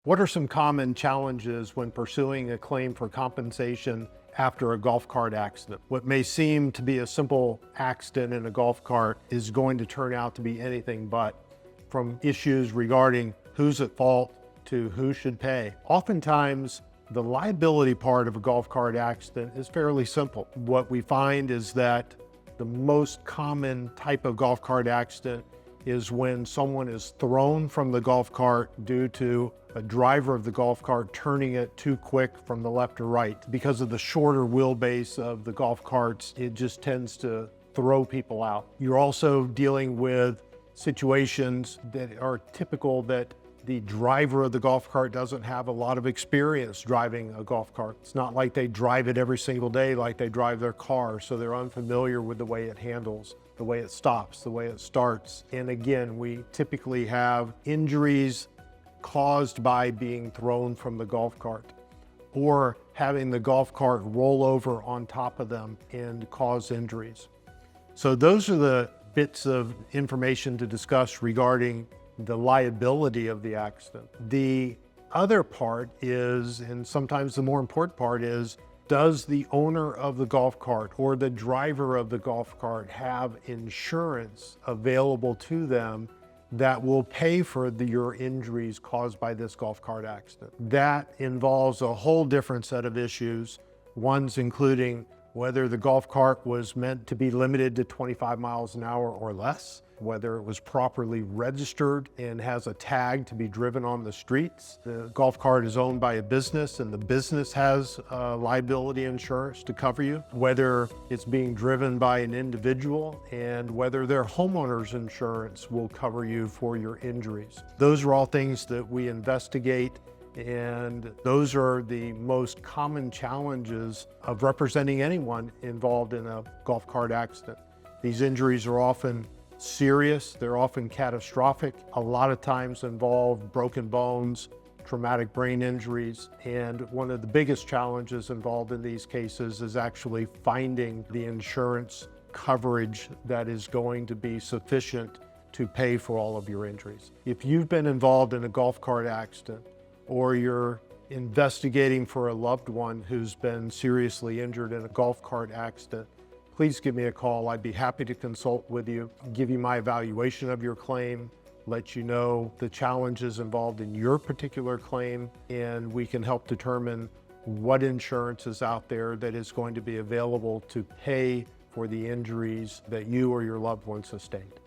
What are some common challenges when pursuing a claim for compensation after a golf cart accident? What may seem to be a simple accident in a golf cart is going to turn out to be anything but, from issues regarding who's at fault to who should pay. Oftentimes, the liability part of a golf cart accident is fairly simple. What we find is that the most common type of golf cart accident is when someone is thrown from the golf cart due to a driver of the golf cart turning it too quick from the left or right. Because of the shorter wheelbase of the golf carts, it just tends to throw people out. You're also dealing with situations that are typical that the driver of the golf cart doesn't have a lot of experience driving a golf cart. It's not like they drive it every single day like they drive their car, so they're unfamiliar with the way it handles, the way it stops, the way it starts. And again, we typically have injuries caused by being thrown from the golf cart or having the golf cart roll over on top of them and cause injuries. So those are the bits of information to discuss regarding the liability of the accident. The other part is, and sometimes the more important part is, does the owner of the golf cart or the driver of the golf cart have insurance available to them that will pay for your injuries caused by this golf cart accident? That involves a whole different set of issues, ones including whether the golf cart was meant to be limited to 25 miles an hour or less, whether it was properly registered and has a tag to be driven on the streets. The golf cart is owned by a business and the business has liability insurance to cover you, whether it's being driven by an individual and whether their homeowner's insurance will cover you for your injuries. Those are all things that we investigate, and those are the most common challenges of representing anyone involved in a golf cart accident. These injuries are often serious, they're often catastrophic, a lot of times involve broken bones, traumatic brain injuries, and one of the biggest challenges involved in these cases is actually finding the insurance coverage that is going to be sufficient to pay for all of your injuries. If you've been involved in a golf cart accident, or you're investigating for a loved one who's been seriously injured in a golf cart accident, please give me a call. I'd be happy to consult with you, give you my evaluation of your claim, let you know the challenges involved in your particular claim, and we can help determine what insurance is out there that is going to be available to pay for the injuries that you or your loved one sustained.